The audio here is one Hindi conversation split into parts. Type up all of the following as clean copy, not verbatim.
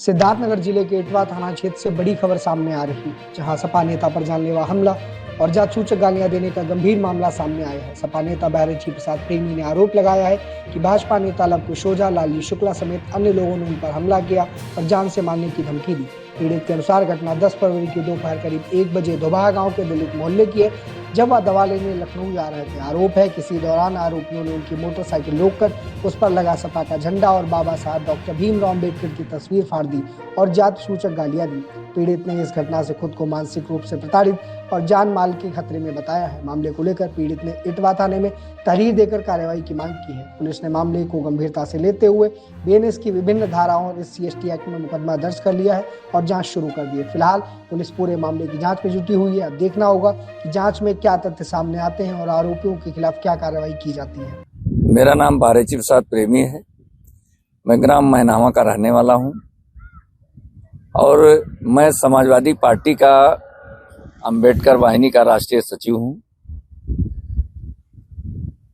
सिद्धार्थनगर जिले के इटवा थाना क्षेत्र से बड़ी खबर सामने आ रही है, जहां सपा नेता पर जानलेवा हमला और जातसूचक गालियां देने का गंभीर मामला सामने आया है। सपा नेता बहरेची प्रसाद प्रेमी ने आरोप लगाया है कि भाजपा नेता लव कुश ओझा, लालजी शुक्ला समेत अन्य लोगों ने उन पर हमला किया और जान से मारने की धमकी दी। पीड़ित के अनुसार घटना 10 फरवरी की दोपहर करीब 1 बजे दोबाहा गांव के दलित मोहल्ले की है, जब वह दवा लेने लखनऊ जा रहे थे। आरोप है किसी दौरान आरोपियों ने उनकी मोटरसाइकिल रोककर उस पर लगा सपा का झंडा और बाबा साहब डॉक्टर भीमराव अम्बेडकर की तस्वीर फाड़ दी और जात सूचक गालियां दी। पीड़ित ने इस घटना से खुद को मानसिक रूप से प्रताड़ित और जान माल के खतरे में बताया है। मामले को लेकर पीड़ित ने इटवा थाने में तहरीर देकर कार्रवाई की मांग की है। पुलिस ने मामले को गंभीरता से लेते हुए बीएनएस की विभिन्न धाराओं और SC/ST एक्ट में मुकदमा दर्ज कर लिया है और जांच शुरू कर दी है। फिलहाल पुलिस पूरे मामले की जांच में जुटी हुई है। अब देखना होगा कि जांच में क्या तथ्य सामने आते हैं और आरोपियों के खिलाफ क्या कार्रवाई की जाती है। मेरा नाम बहरेची प्रसाद प्रेमी है। मैं ग्राम महनावा का रहने वाला हूं और मैं समाजवादी पार्टी का अंबेडकर वाहिनी का राष्ट्रीय सचिव हूं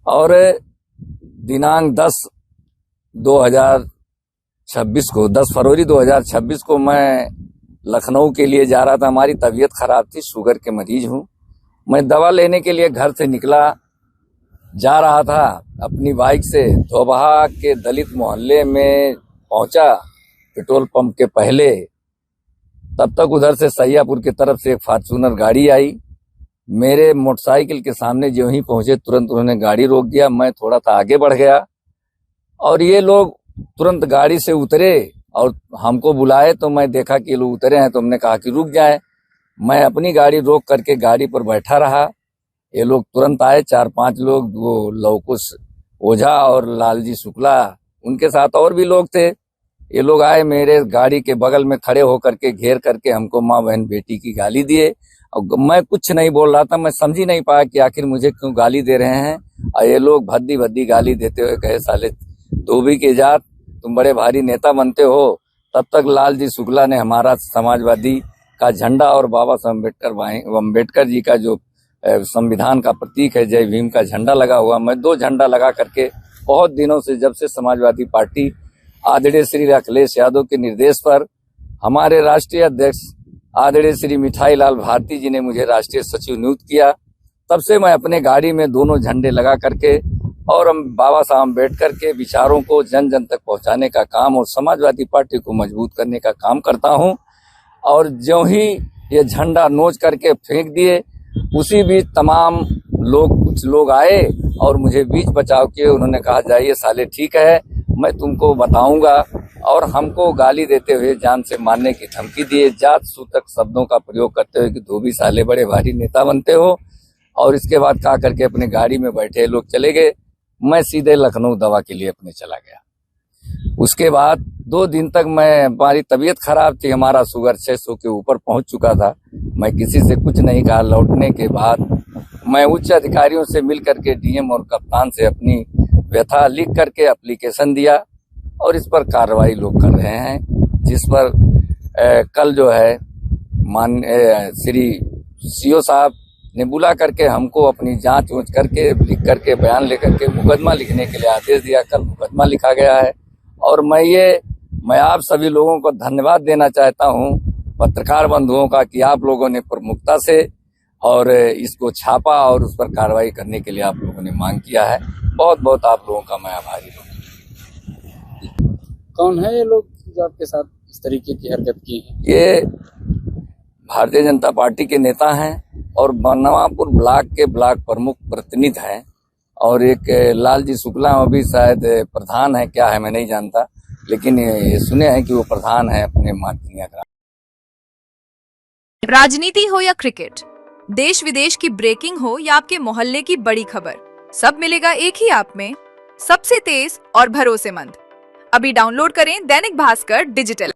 और दिनांक 10 फरवरी 2026 को मैं लखनऊ के लिए जा रहा था। हमारी तबीयत खराब थी, शुगर के मरीज हूं। मैं दवा लेने के लिए घर से निकला, जा रहा था अपनी बाइक से। दोबाहा के दलित मोहल्ले में पहुंचा पेट्रोल पंप के पहले, तब तक उधर से सैयापुर की तरफ से एक फॉर्च्यूनर गाड़ी आई। मेरे मोटरसाइकिल के सामने जो ही पहुंचे तुरंत उन्होंने गाड़ी रोक दिया। मैं थोड़ा सा आगे बढ़ गया और ये लोग तुरंत गाड़ी से उतरे और हमको बुलाए। तो मैं देखा कि ये लोग उतरे हैं तो हमने कहा कि रुक जाए। मैं अपनी गाड़ी रोक करके गाड़ी पर बैठा रहा। ये लोग तुरंत आए, 4-5 लोग, वो लव कुश ओझा और लालजी शुक्ला, उनके साथ और भी लोग थे। ये लोग आए, मेरे गाड़ी के बगल में खड़े होकर के घेर करके हमको माँ बहन बेटी की गाली दिए। और मैं कुछ नहीं बोल रहा था, मैं समझ ही नहीं पाया कि आखिर मुझे क्यों गाली दे रहे हैं। और ये लोग भद्दी भद्दी गाली देते हुए कहे, साले धोबी के जात, तुम बड़े भारी नेता बनते हो। तब तक लालजी शुक्ला ने हमारा समाजवादी का झंडा और बाबा साहब अम्बेडकर जी का जो संविधान का प्रतीक है जय भीम का झंडा लगा हुआ, मैं 2 झंडा लगा करके बहुत दिनों से, जब से समाजवादी पार्टी आदरणीय श्री अखिलेश यादव के निर्देश पर हमारे राष्ट्रीय अध्यक्ष आदरणीय श्री मिठाई लाल भारती जी ने मुझे राष्ट्रीय सचिव नियुक्त किया, तब से मैं अपने गाड़ी में दोनों झंडे लगा करके और हम बाबा साहब अम्बेडकर के विचारों को जन जन तक पहुंचाने का काम और समाजवादी पार्टी को मजबूत करने का काम करता हूं। और जो ही ये झंडा नोच करके फेंक दिए, उसी बीच तमाम लोग, कुछ लोग आए और मुझे बीच बचाव किए। उन्होंने कहा, जाइए साले, ठीक है, मैं तुमको बताऊंगा। और हमको गाली देते हुए जान से मारने की धमकी दिए, जात सूचक शब्दों का प्रयोग करते हुए कि धोबी साले बड़े भारी नेता बनते हो। और इसके बाद कहा करके अपने गाड़ी में बैठे लोग चले गए। मैं सीधे लखनऊ दवा के लिए अपने चला गया। उसके बाद 2 दिन तक हमारी तबीयत खराब थी, हमारा शुगर 600 के ऊपर पहुंच चुका था। मैं किसी से कुछ नहीं कहा। लौटने के बाद मैं उच्च अधिकारियों से मिल करके DM और कप्तान से अपनी व्यथा लिख करके एप्लीकेशन दिया और इस पर कार्रवाई लोग कर रहे हैं, जिस पर कल जो है श्री CO साहब ने बुला करके हमको अपनी जांच ऊंच करके लिख करके बयान लेकर के मुकदमा लिखने के लिए आदेश दिया। कल मुकदमा लिखा गया है और मैं आप सभी लोगों को धन्यवाद देना चाहता हूं, पत्रकार बंधुओं का, कि आप लोगों ने प्रमुखता से और इसको छापा और उस पर कार्रवाई करने के लिए आप लोगों ने मांग किया है। बहुत बहुत आप लोगों का मैं आभारी हूँ। कौन है ये लोग जो आपके साथ इस तरीके की हरकत की है? ये भारतीय जनता पार्टी के नेता हैं और बनवापुर ब्लॉक के ब्लॉक प्रमुख प्रतिनिधि हैं और एक लालजी शुक्ला भी शायद प्रधान है, क्या है मैं नहीं जानता, लेकिन ये सुने हैं कि वो प्रधान है अपने मातृ ग्राम। राजनीति हो या क्रिकेट, देश विदेश की ब्रेकिंग हो या आपके मोहल्ले की बड़ी खबर, सब मिलेगा एक ही ऐप में, सबसे तेज और भरोसेमंद। अभी डाउनलोड करें दैनिक भास्कर डिजिटल।